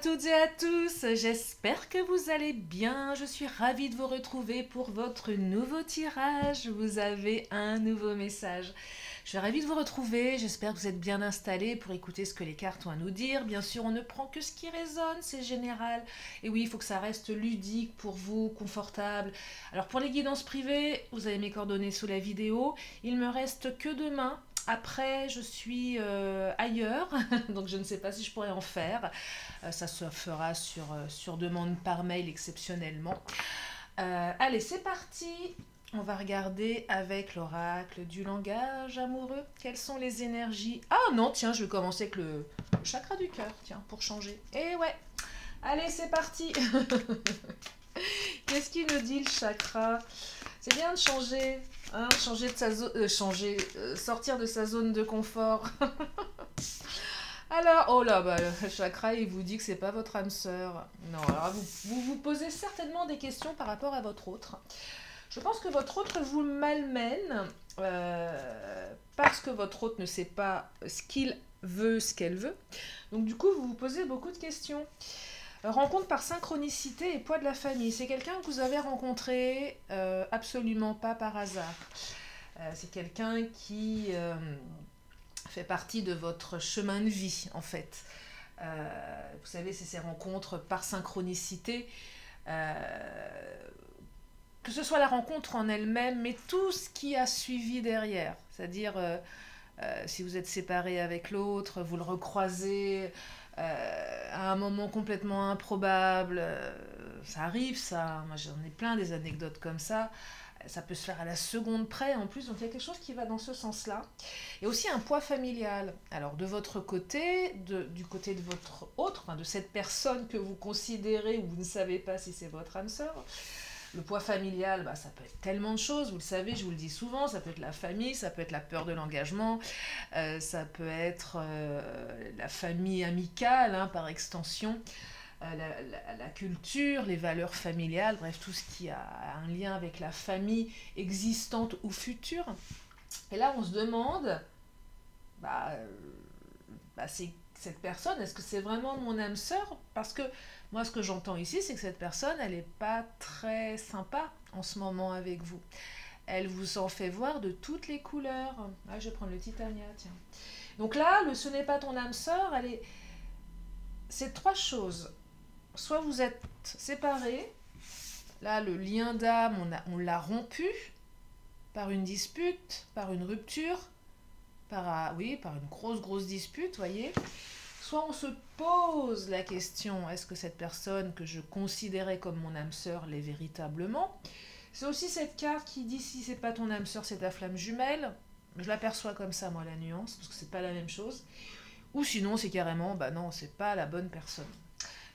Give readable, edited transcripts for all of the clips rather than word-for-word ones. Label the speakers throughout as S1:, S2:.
S1: Toutes et à tous, j'espère que vous allez bien. Je suis ravie de vous retrouver pour votre nouveau tirage. Vous avez un nouveau message. Je suis ravie de vous retrouver. J'espère que vous êtes bien installés pour écouter ce que les cartes ont à nous dire. Bien sûr, on ne prend que ce qui résonne, c'est général. Et oui, il faut que ça reste ludique pour vous, confortable. Alors pour les guidances privées, vous avez mes coordonnées sous la vidéo. Il me reste que demain. Après, je suis ailleurs, donc je ne sais pas si je pourrais en faire. Ça se fera sur demande par mail exceptionnellement. Allez, c'est parti. On va regarder avec l'oracle du langage amoureux. Quelles sont les énergies? Ah non, tiens, je vais commencer avec le chakra du cœur, tiens, pour changer. Et ouais, allez, c'est parti. Qu'est-ce qu'il nous dit le chakra? C'est bien de changer, hein, changer de sa zone, sortir de sa zone de confort. Alors, oh là, bah, le chakra, il vous dit que c'est pas votre âme sœur. Non, alors vous posez certainement des questions par rapport à votre autre. Je pense que votre autre vous malmène parce que votre autre ne sait pas ce qu'il veut, ce qu'elle veut. Donc du coup, vous vous posez beaucoup de questions. Rencontre par synchronicité et poids de la famille. C'est quelqu'un que vous avez rencontré absolument pas par hasard. C'est quelqu'un qui fait partie de votre chemin de vie, en fait. Vous savez, c'est ces rencontres par synchronicité. Que ce soit la rencontre en elle-même, mais tout ce qui a suivi derrière. C'est-à-dire, si vous êtes séparé avec l'autre, vous le recroisez à un moment complètement improbable. Ça arrive, ça. Moi, j'en ai plein des anecdotes comme ça. Ça peut se faire à la seconde près en plus, donc il y a quelque chose qui va dans ce sens-là. Et aussi un poids familial. Alors de votre côté, du côté de votre autre, enfin, de cette personne que vous considérez ou vous ne savez pas si c'est votre âme sœur, le poids familial, bah, ça peut être tellement de choses, vous le savez, je vous le dis souvent, ça peut être la famille, ça peut être la peur de l'engagement, ça peut être la famille amicale, hein, par extension, la culture, les valeurs familiales, bref, tout ce qui a un lien avec la famille existante ou future. Et là, on se demande, bah, c'est cette personne, est-ce que c'est vraiment mon âme sœur? Parce que moi, ce que j'entends ici, c'est que cette personne, elle n'est pas très sympa en ce moment avec vous. Elle vous en fait voir de toutes les couleurs. Ah, je vais prendre le Titania, tiens. Donc là, le ce n'est pas ton âme sœur, c'est trois choses. Soit vous êtes séparés, là, le lien d'âme, on l'a rompu par une dispute, par une rupture, par une grosse dispute, voyez. Soit on se pose la question, est-ce que cette personne que je considérais comme mon âme sœur l'est véritablement? C'est aussi cette carte qui dit si c'est pas ton âme sœur, c'est ta flamme jumelle. Je l'aperçois comme ça, moi, la nuance, parce que c'est pas la même chose. Ou sinon, c'est carrément, bah non, c'est pas la bonne personne.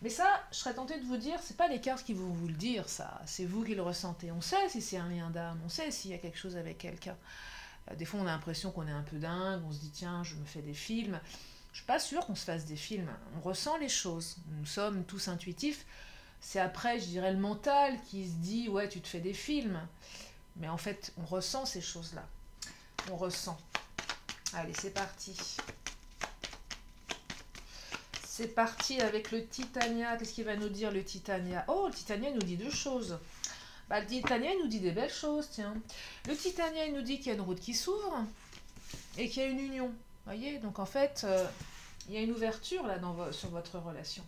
S1: Mais ça, je serais tentée de vous dire, c'est pas les cartes qui vont vous le dire, ça. C'est vous qui le ressentez. On sait si c'est un lien d'âme, on sait s'il y a quelque chose avec quelqu'un. Des fois, on a l'impression qu'on est un peu dingue, on se dit, tiens, je me fais des films. Je suis pas sûre qu'on se fasse des films. On ressent les choses. Nous sommes tous intuitifs. C'est après, je dirais, le mental qui se dit, ouais, tu te fais des films. Mais en fait, on ressent ces choses-là. On ressent. Allez, c'est parti. C'est parti avec le Titania. Qu'est-ce qu'il va nous dire, le Titania? Oh, le Titania nous dit deux choses. Bah, le Titania, il nous dit des belles choses, tiens. Le Titania, il nous dit qu'il y a une route qui s'ouvre et qu'il y a une union. Voyez, donc en fait, il y a une ouverture là sur votre relation.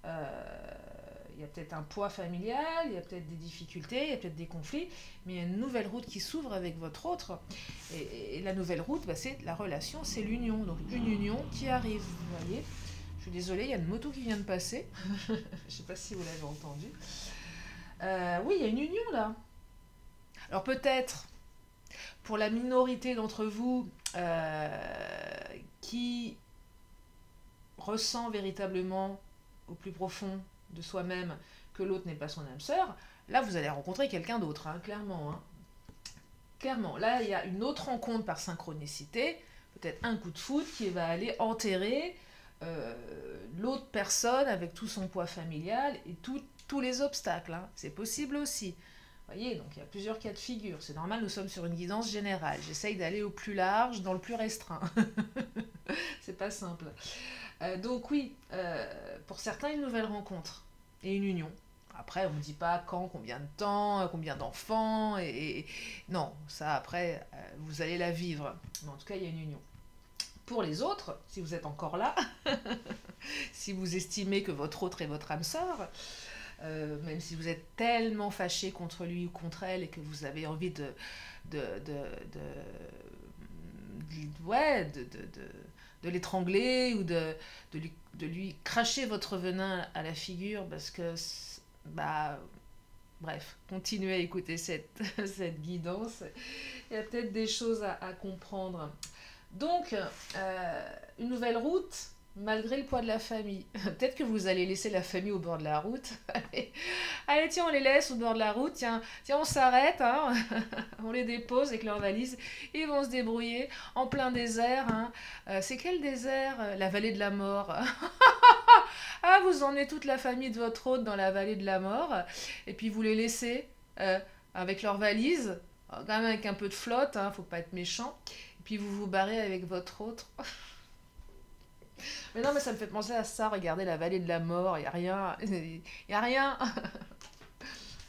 S1: Il y a peut-être un poids familial, il y a peut-être des difficultés, il y a peut-être des conflits, mais il y a une nouvelle route qui s'ouvre avec votre autre. Et la nouvelle route, bah, c'est la relation, c'est l'union. Donc une union qui arrive, vous voyez. Je suis désolée, il y a une moto qui vient de passer. Je ne sais pas si vous l'avez entendu. Oui, il y a une union là. Alors peut-être, pour la minorité d'entre vous qui ressent véritablement au plus profond de soi-même que l'autre n'est pas son âme sœur, là vous allez rencontrer quelqu'un d'autre, hein, clairement. Hein. Clairement, là il y a une autre rencontre par synchronicité, peut-être un coup de foudre qui va aller enterrer l'autre personne avec tout son poids familial et tous les obstacles. Hein. C'est possible aussi. Vous voyez, donc il y a plusieurs cas de figure. C'est normal, nous sommes sur une guidance générale. J'essaye d'aller au plus large dans le plus restreint. C'est pas simple. Donc oui, pour certains, une nouvelle rencontre et une union. Après, on ne dit pas quand, combien de temps, combien d'enfants, non, ça après, vous allez la vivre. Mais en tout cas, il y a une union. Pour les autres, si vous êtes encore là, si vous estimez que votre autre est votre âme sœur, même si vous êtes tellement fâché contre lui ou contre elle et que vous avez envie de, de, ouais, de l'étrangler ou de lui cracher votre venin à la figure parce que, bah, bref, continuez à écouter cette guidance. Il y a peut-être des choses à comprendre. Donc, une nouvelle route, malgré le poids de la famille. Peut-être que vous allez laisser la famille au bord de la route. Allez, tiens, on les laisse au bord de la route. Tiens, on s'arrête. Hein. On les dépose avec leurs valises. Ils vont se débrouiller en plein désert. Hein. C'est quel désert? La vallée de la mort. Ah, vous emmenez toute la famille de votre hôte dans la vallée de la mort. Et puis vous les laissez avec leurs valises. Quand même avec un peu de flotte. Hein, faut pas être méchant. Et puis vous vous barrez avec votre autre. Mais non, mais ça me fait penser à ça. Regardez la vallée de la mort. Il n'y a rien. Il n'y a rien.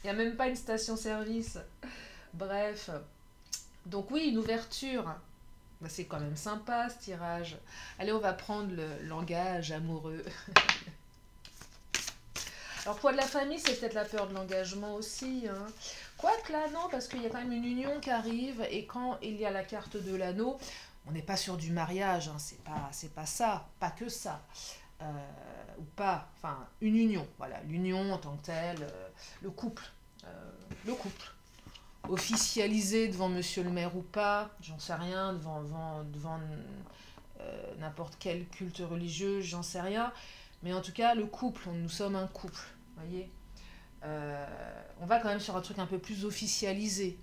S1: Il n'y a même pas une station-service. Bref. Donc oui, une ouverture. Bah, c'est quand même sympa ce tirage. Allez, on va prendre le langage amoureux. Alors, poids de la famille, c'est peut-être la peur de l'engagement aussi. Hein. Quoique là, non, parce qu'il y a quand même une union qui arrive. Et quand il y a la carte de l'anneau, on n'est pas sur du mariage. Hein, c'est pas ça. Pas que ça. Ou pas. Enfin, une union. Voilà, l'union en tant que telle. Le couple. Le couple. Officialisé devant monsieur le maire ou pas. J'en sais rien. Devant n'importe quel culte religieux. J'en sais rien. Mais en tout cas, le couple, nous sommes un couple, voyez. On va quand même sur un truc un peu plus officialisé,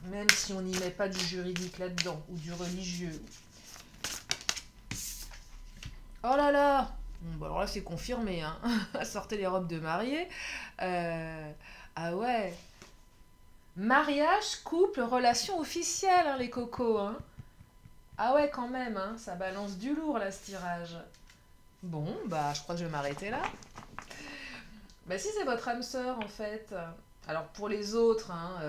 S1: même si on n'y met pas du juridique là-dedans, ou du religieux. Oh là là! Bon, bah alors là, c'est confirmé, hein. Sortez les robes de mariée. Ah ouais. Mariage, couple, relation officielle, hein, les cocos, hein. Ah ouais, quand même, hein. Ça balance du lourd, là, ce tirage. Bon, bah, je crois que je vais m'arrêter là. Bah, si c'est votre âme sœur, en fait. Alors, pour les autres, hein,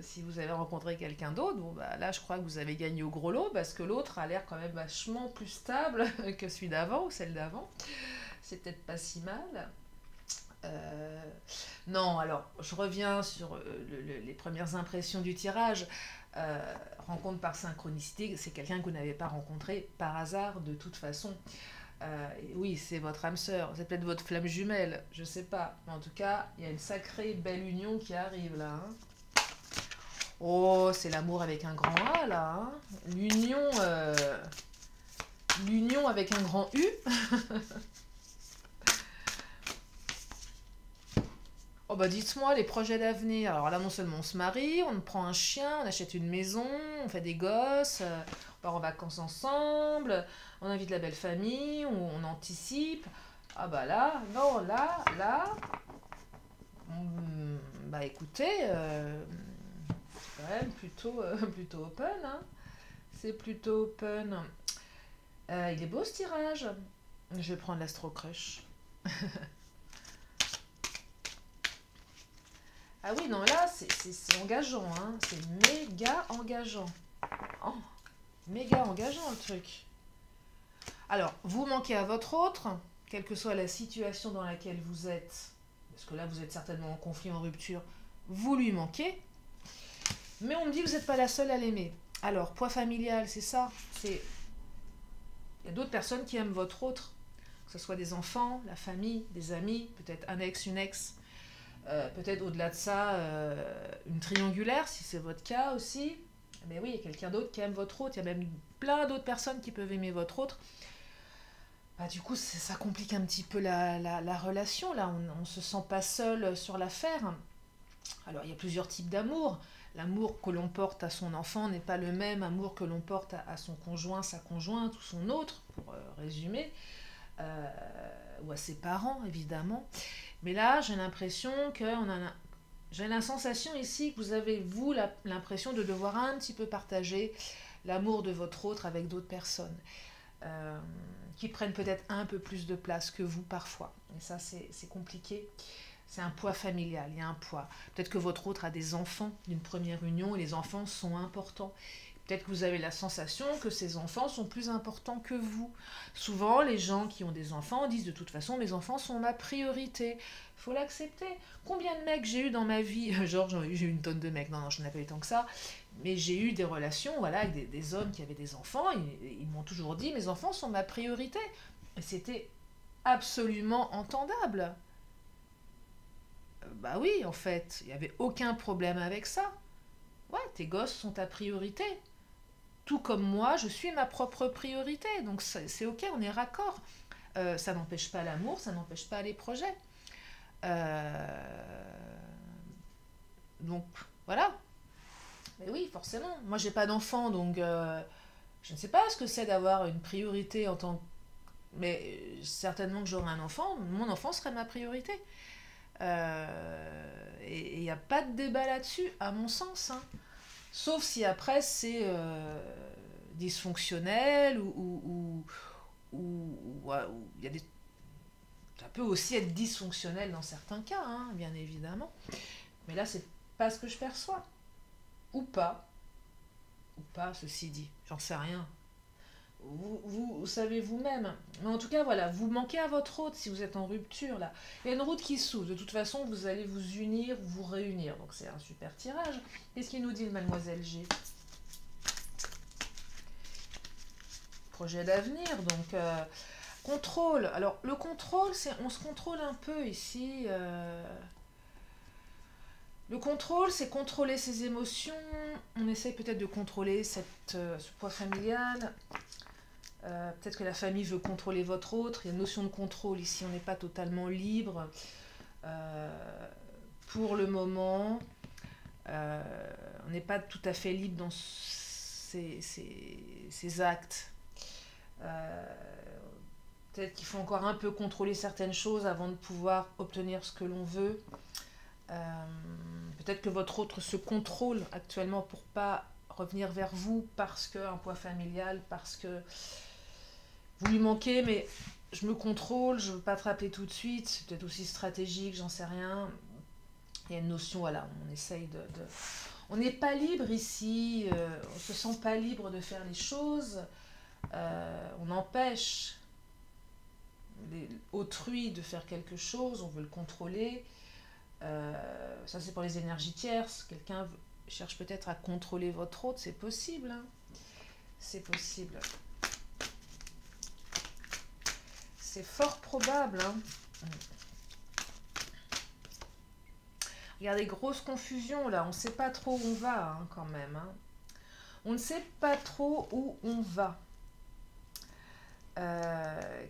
S1: si vous avez rencontré quelqu'un d'autre, bon, bah, là, je crois que vous avez gagné au gros lot, parce que l'autre a l'air quand même vachement plus stable que celui d'avant ou celle d'avant. C'est peut-être pas si mal. Non, alors, je reviens sur les premières impressions du tirage. Rencontre par synchronicité, c'est quelqu'un que vous n'avez pas rencontré par hasard, de toute façon. Oui, c'est votre âme sœur, c'est peut-être votre flamme jumelle, je sais pas. Mais en tout cas, il y a une sacrée belle union qui arrive là. Hein. Oh, c'est l'amour avec un grand A là. Hein. L'union avec un grand U. Oh bah dites-moi les projets d'avenir. Alors là, non seulement on se marie, on prend un chien, on achète une maison, on fait des gosses, on part en vacances ensemble, on invite la belle famille, on anticipe. Ah bah là, non, là, bah écoutez, c'est quand même plutôt open, hein. C'est plutôt open. Il est beau ce tirage. Je vais prendre l'Astro Crush. Ah oui, non, là, c'est engageant, hein. C'est méga engageant. Oh, méga engageant, le truc. Alors, vous manquez à votre autre, quelle que soit la situation dans laquelle vous êtes, parce que là, vous êtes certainement en conflit, en rupture, vous lui manquez, mais on me dit que vous n'êtes pas la seule à l'aimer. Alors, poids familial, c'est ça. Il y a d'autres personnes qui aiment votre autre, que ce soit des enfants, la famille, des amis, peut-être un ex, une ex. Peut-être au-delà de ça, une triangulaire, si c'est votre cas aussi. Mais oui, il y a quelqu'un d'autre qui aime votre autre. Il y a même plein d'autres personnes qui peuvent aimer votre autre. Bah, du coup, ça complique un petit peu la relation. Là, on ne se sent pas seul sur l'affaire. Alors, il y a plusieurs types d'amour. L'amour que l'on porte à son enfant n'est pas le même amour que l'on porte à son conjoint, sa conjointe ou son autre, pour résumer. Ou à ses parents, évidemment. Mais là, j'ai l'impression j'ai la sensation ici que vous avez, vous, l'impression de devoir un petit peu partager l'amour de votre autre avec d'autres personnes. qui prennent peut-être un peu plus de place que vous parfois. Et ça, c'est compliqué. C'est un poids familial, il y a un poids. Peut-être que votre autre a des enfants d'une première union et les enfants sont importants. Peut-être que vous avez la sensation que ces enfants sont plus importants que vous. Souvent, les gens qui ont des enfants disent de toute façon, mes enfants sont ma priorité. Il faut l'accepter. Combien de mecs j'ai eu dans ma vie? Genre, j'ai eu une tonne de mecs. Non, non, je n'en ai pas eu tant que ça. Mais j'ai eu des relations voilà, avec des hommes qui avaient des enfants. Ils m'ont toujours dit, mes enfants sont ma priorité. Et c'était absolument entendable. Bah oui, en fait, il n'y avait aucun problème avec ça. Ouais, tes gosses sont ta priorité. Tout comme moi, je suis ma propre priorité. Donc c'est ok, on est raccord. Ça n'empêche pas l'amour, ça n'empêche pas les projets. Euh, donc voilà. Mais oui, forcément. Moi, j'ai pas d'enfant, donc je ne sais pas ce que c'est d'avoir une priorité en tant que... Mais certainement que j'aurai un enfant, mon enfant serait ma priorité. Et il n'y a pas de débat là-dessus, à mon sens. Hein. Sauf si après c'est dysfonctionnel ou il y a des... Ça peut aussi être dysfonctionnel dans certains cas, hein, bien évidemment. Mais là, c'est pas ce que je perçois. Ou pas. Ou pas, ceci dit. J'en sais rien. Vous savez vous-même. Mais en tout cas, voilà, vous manquez à votre hôte si vous êtes en rupture, là. Il y a une route qui s'ouvre. De toute façon, vous allez vous unir, vous réunir. Donc c'est un super tirage. Qu'est-ce qu'il nous dit, Mademoiselle G? Projet d'avenir, donc contrôle. Alors le contrôle, c'est on se contrôle un peu ici. Le contrôle, c'est contrôler ses émotions. On essaye peut-être de contrôler ce poids familial. Peut-être que la famille veut contrôler votre autre. Il y a une notion de contrôle ici. On n'est pas totalement libre pour le moment. On n'est pas tout à fait libre dans ses actes. Peut-être qu'il faut encore un peu contrôler certaines choses avant de pouvoir obtenir ce que l'on veut. Peut-être que votre autre se contrôle actuellement pour pas revenir vers vous parce qu'un poids familial, parce que vous lui manquez, mais je me contrôle, je ne veux pas te rappeler tout de suite, c'est peut-être aussi stratégique, j'en sais rien. Il y a une notion, voilà, on essaye on n'est pas libre ici, on ne se sent pas libre de faire les choses, on empêche autrui de faire quelque chose, on veut le contrôler. Ça c'est pour les énergies tierces, quelqu'un cherche peut-être à contrôler votre autre, c'est possible. Hein. C'est possible. C'est fort probable. Hein. Regardez, grosse confusion là, on ne sait pas trop où on va hein, quand même. Hein. On ne sait pas trop où on va.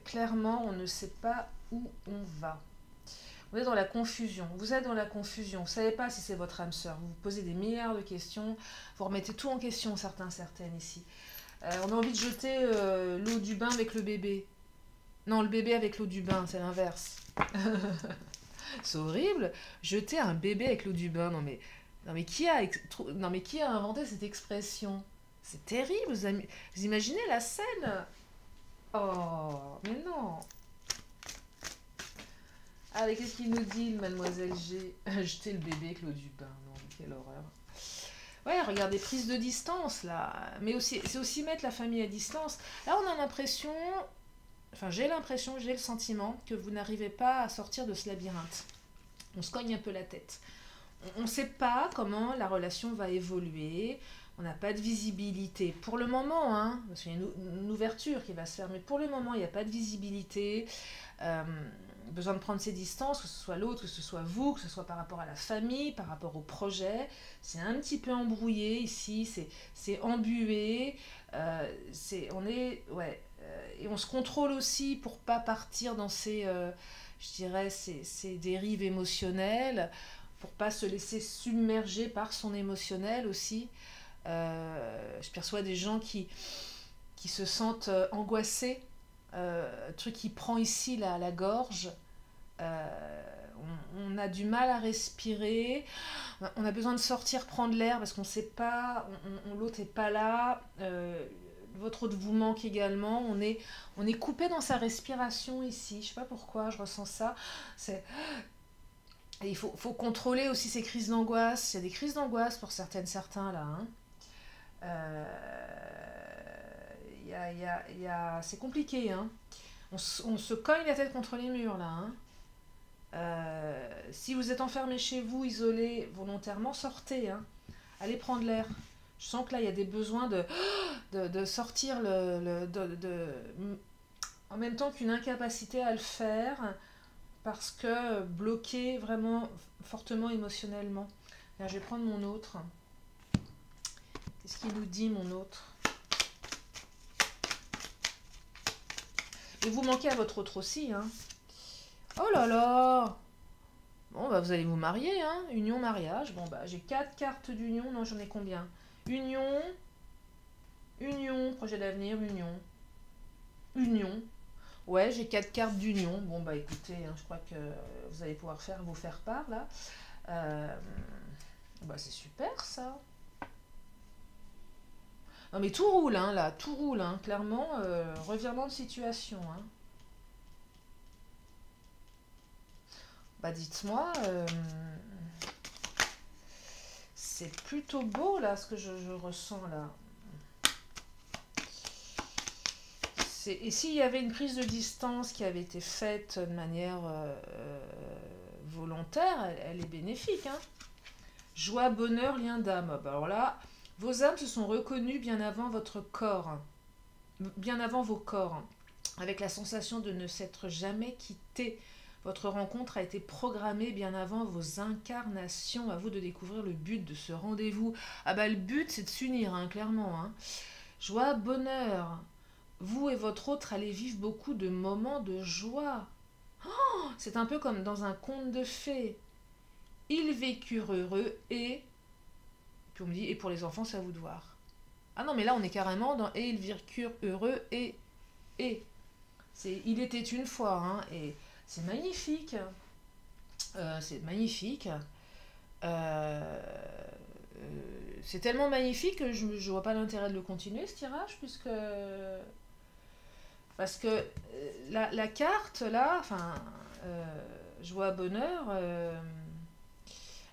S1: Clairement, on ne sait pas où on va. Vous êtes dans la confusion. Vous êtes dans la confusion. Vous ne savez pas si c'est votre âme sœur. Vous vous posez des milliards de questions. Vous remettez tout en question, certains, certaines ici. On a envie de jeter l'eau du bain avec le bébé. Non, le bébé avec l'eau du bain, c'est l'inverse. C'est horrible. Jeter un bébé avec l'eau du bain. Non mais qui a inventé cette expression? C'est terrible. Vous imaginez la scène? Oh, mais non. Allez, qu'est-ce qu'il nous dit, Mademoiselle G? Jeter le bébé avec l'eau du bain. Non, quelle horreur. Ouais, regardez, prise de distance, là. Mais aussi, c'est aussi mettre la famille à distance. Là, on a l'impression... Enfin, j'ai l'impression, j'ai le sentiment que vous n'arrivez pas à sortir de ce labyrinthe. On se cogne un peu la tête. On ne sait pas comment la relation va évoluer. On n'a pas de visibilité. Pour le moment, hein, parce qu'il y a une ouverture qui va se faire, mais pour le moment, il n'y a pas de visibilité. Besoin de prendre ses distances, que ce soit l'autre, que ce soit vous, que ce soit par rapport à la famille, par rapport au projet. C'est un petit peu embrouillé ici, c'est embué. Et on se contrôle aussi pour pas partir dans je dirais, ces dérives émotionnelles, pour pas se laisser submerger par son émotionnel aussi. Je perçois des gens qui se sentent angoissés, truc qui prend ici la gorge. On a du mal à respirer, on a besoin de sortir prendre l'air parce qu'on sait pas, l'autre est pas là, votre autre vous manque également. On est coupé dans sa respiration ici. Je sais pas pourquoi, je ressens ça. C'est, et il faut contrôler aussi ces crises d'angoisse. Il y a des crises d'angoisse pour certaines, certains là, hein. Euh, c'est compliqué, hein. On se cogne la tête contre les murs là, hein. Si vous êtes enfermé chez vous, isolé volontairement, sortez, hein. Allez prendre l'air. Je sens que là, il y a des besoins de sortir en même temps qu'une incapacité à le faire parce que bloqué vraiment fortement émotionnellement. Là, je vais prendre mon autre. Qu'est-ce qu'il nous dit, mon autre? Et vous manquez à votre autre aussi, hein. Oh là là! Bon, bah vous allez vous marier, hein. Union, mariage. Bon, bah j'ai 4 cartes d'union. Non, j'en ai combien? Union, union, projet d'avenir, union, union. Ouais, j'ai 4 cartes d'union. Bon, bah écoutez, hein, je crois que vous allez pouvoir vous faire part, là. Euh, Bah c'est super, ça. Non, mais tout roule, hein, là. Tout roule, hein. Clairement, revirement de situation, hein. Bah dites-moi, c'est plutôt beau là ce que je ressens là. Et s'il y avait une prise de distance qui avait été faite de manière volontaire, elle est bénéfique, hein. Joie, bonheur, lien d'âme. Bah alors là, vos âmes se sont reconnues bien avant votre corps, hein. Bien avant vos corps, hein, avec la sensation de ne s'être jamais quitté. Votre rencontre a été programmée bien avant vos incarnations. À vous de découvrir le but de ce rendez-vous. Ah bah le but c'est de s'unir, hein, clairement, hein. Joie, bonheur. Vous et votre autre allez vivre beaucoup de moments de joie. C'est un peu comme dans un conte de fées. Ils vécurent heureux et... Puis on me dit, et pour les enfants, c'est à vous de voir. Ah non, mais là on est carrément dans et ils vécurent heureux et... Et. C'est il était une fois, hein, et c'est magnifique. C'est magnifique. Euh, c'est tellement magnifique que je ne vois pas l'intérêt de le continuer, ce tirage, puisque... Parce que la carte, là, enfin, joie, bonheur,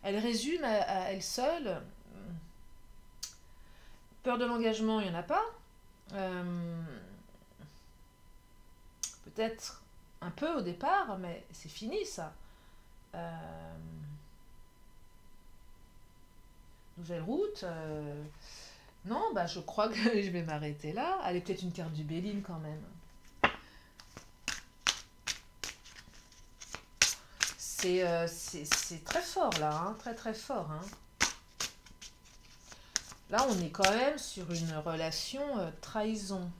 S1: elle résume à elle seule. Peur de l'engagement, il n'y en a pas. Euh, Peut-être un peu au départ, mais c'est fini ça. Euh, Nouvelle route. Non, bah je crois que je vais m'arrêter là. Allez, peut-être une carte du Béline quand même. C'est très fort là, hein, très très fort, hein. Là, on est quand même sur une relation trahison.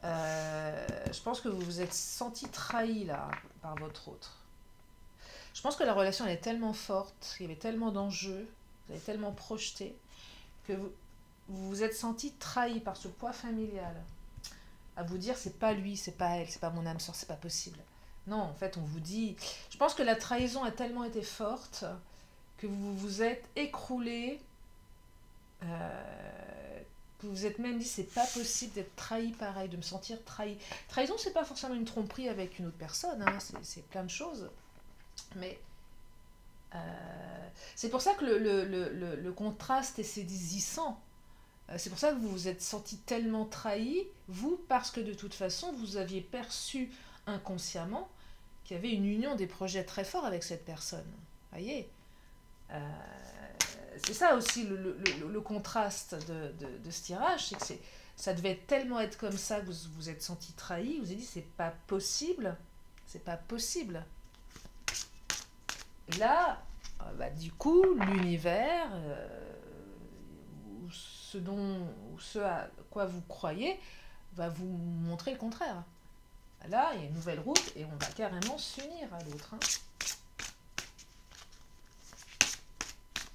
S1: Je pense que vous vous êtes senti trahi là par votre autre. Je pense que la relation elle est tellement forte, il y avait tellement d'enjeux, vous avez tellement projeté que vous vous êtes senti trahi par ce poids familial. À vous dire c'est pas lui, c'est pas elle, c'est pas mon âme sœur, c'est pas possible. Non, en fait, on vous dit. Je pense que la trahison a tellement été forte que vous vous êtes écroulé. Vous vous êtes même dit c'est pas possible d'être trahi pareil, de me sentir trahi. Trahison, c'est pas forcément une tromperie avec une autre personne, hein, c'est plein de choses. Mais c'est pour ça que le contraste est saisissant. C'est pour ça que vous vous êtes senti tellement trahi, vous, parce que de toute façon, vous aviez perçu inconsciemment qu'il y avait une union des projets très forts avec cette personne. Voyez. Euh, c'est ça aussi le contraste de ce tirage, c'est que ça devait tellement être comme ça que vous vous êtes senti trahi, vous vous avez dit c'est pas possible, c'est pas possible. Et là, bah, du coup, l'univers, ou ou ce à quoi vous croyez, va vous montrer le contraire. Là, il y a une nouvelle route et on va carrément s'unir à l'autre, hein.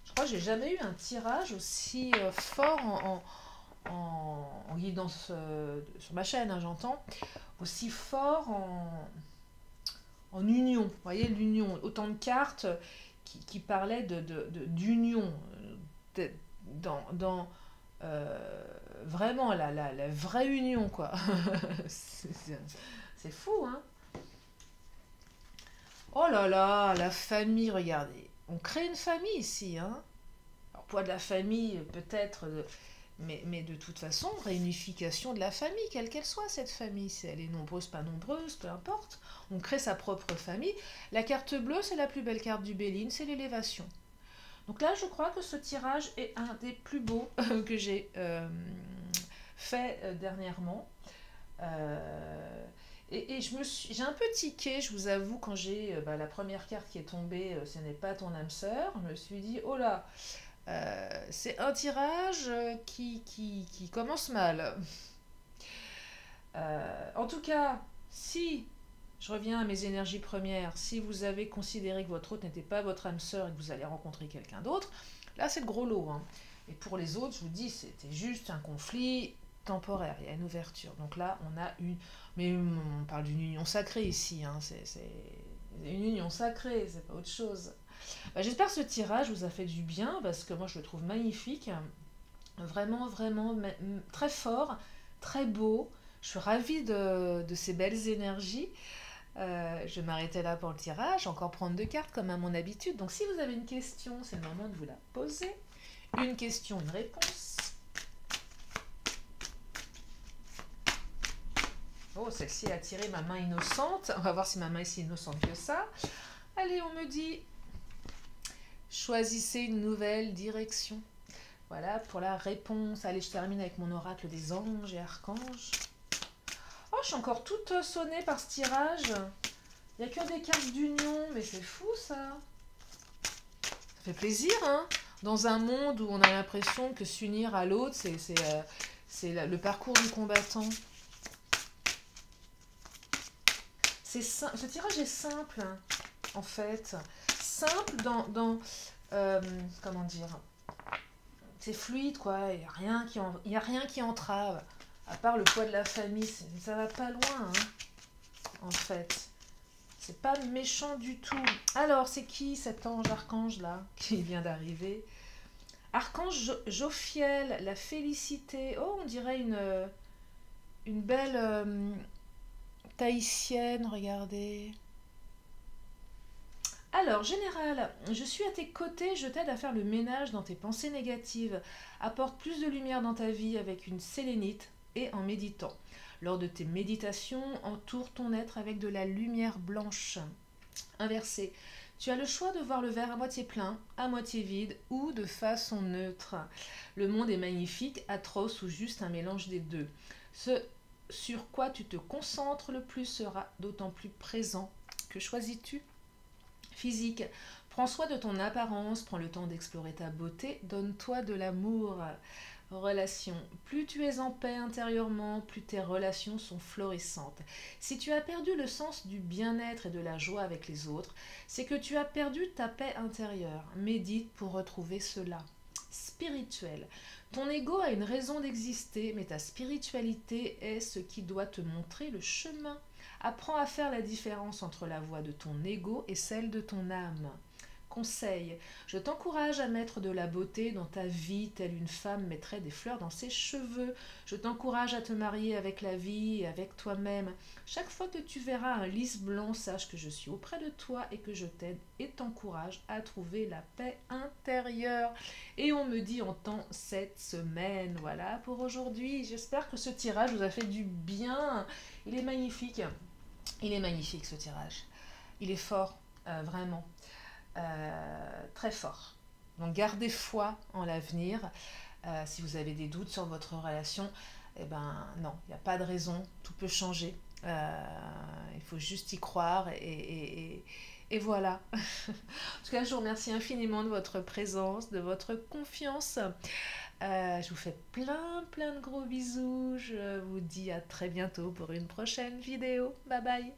S1: Je crois que j'ai jamais eu un tirage aussi fort en guidance sur ma chaîne, hein, j'entends, aussi fort en union. Vous voyez, l'union, autant de cartes qui parlaient d'union, de, dans, dans, vraiment la vraie union, quoi. C'est fou, hein. Oh là là, la famille, regardez. On crée une famille ici, hein. Alors, poids de la famille, peut-être, mais de toute façon, réunification de la famille, quelle qu'elle soit cette famille. Si elle est nombreuse, pas nombreuse, peu importe. On crée sa propre famille. La carte bleue, c'est la plus belle carte du Béline, c'est l'élévation. Donc là, je crois que ce tirage est un des plus beaux que j'ai fait dernièrement. Euh, et j'ai un peu tiqué, je vous avoue, quand j'ai la première carte qui est tombée, ce n'est pas ton âme sœur. Je me suis dit, oh là, c'est un tirage qui commence mal. En tout cas, si je reviens à mes énergies premières, si vous avez considéré que votre hôte n'était pas votre âme sœur et que vous allez rencontrer quelqu'un d'autre, là c'est le gros lot, hein. Et pour les autres, je vous dis, c'était juste un conflit temporaire, il y a une ouverture. Donc là, on a une... Mais on parle d'une union sacrée ici, hein. C'est une union sacrée, c'est pas autre chose. J'espère que ce tirage vous a fait du bien, parce que moi je le trouve magnifique. Vraiment, vraiment très fort, très beau. Je suis ravie de ces belles énergies. Je vais m'arrêter là pour le tirage, encore prendre deux cartes comme à mon habitude. Donc si vous avez une question, c'est le moment de vous la poser. Une question, une réponse. Oh, celle-ci a attiré ma main innocente. On va voir si ma main est si innocente que ça. Allez, on me dit, choisissez une nouvelle direction. Voilà pour la réponse. Allez, je termine avec mon oracle des anges et archanges. Oh, je suis encore toute sonnée par ce tirage. Il n'y a que des cartes d'union, mais c'est fou ça. Ça fait plaisir, hein. Dans un monde où on a l'impression que s'unir à l'autre, c'est le parcours du combattant. Ce tirage est simple, hein, en fait. Simple comment dire, c'est fluide, quoi. Il y a rien qui entrave. À part le poids de la famille, ça va pas loin, hein, en fait. C'est pas méchant du tout. Alors, c'est qui cet ange archange là qui vient d'arriver? Archange Jophiel, la félicité. Oh, on dirait une belle tahitienne, regardez. Alors, général, je suis à tes côtés, je t'aide à faire le ménage dans tes pensées négatives. Apporte plus de lumière dans ta vie avec une sélénite et en méditant. Lors de tes méditations, entoure ton être avec de la lumière blanche. Inversé. Tu as le choix de voir le verre à moitié plein, à moitié vide ou de façon neutre. Le monde est magnifique, atroce ou juste un mélange des deux. Ce sur quoi tu te concentres le plus sera d'autant plus présent. Que choisis-tu? Physique. Prends soin de ton apparence, prends le temps d'explorer ta beauté, donne-toi de l'amour. Relation. Plus tu es en paix intérieurement, plus tes relations sont florissantes. Si tu as perdu le sens du bien-être et de la joie avec les autres, c'est que tu as perdu ta paix intérieure. Médite pour retrouver cela. Spirituel. Ton ego a une raison d'exister, mais ta spiritualité est ce qui doit te montrer le chemin. Apprends à faire la différence entre la voix de ton ego et celle de ton âme. Conseil. Je t'encourage à mettre de la beauté dans ta vie, telle une femme mettrait des fleurs dans ses cheveux. Je t'encourage à te marier avec la vie et avec toi-même. Chaque fois que tu verras un lys blanc, sache que je suis auprès de toi et que je t'aide et t'encourage à trouver la paix intérieure. Et on me dit en temps cette semaine. Voilà pour aujourd'hui. J'espère que ce tirage vous a fait du bien. Il est magnifique. Il est magnifique ce tirage. Il est fort, vraiment. Très fort. Donc gardez foi en l'avenir. Si vous avez des doutes sur votre relation, eh ben non, il n'y a pas de raison, tout peut changer. Il faut juste y croire et voilà. En tout cas, je vous remercie infiniment de votre présence, de votre confiance. Je vous fais plein de gros bisous. Je vous dis à très bientôt pour une prochaine vidéo. Bye bye.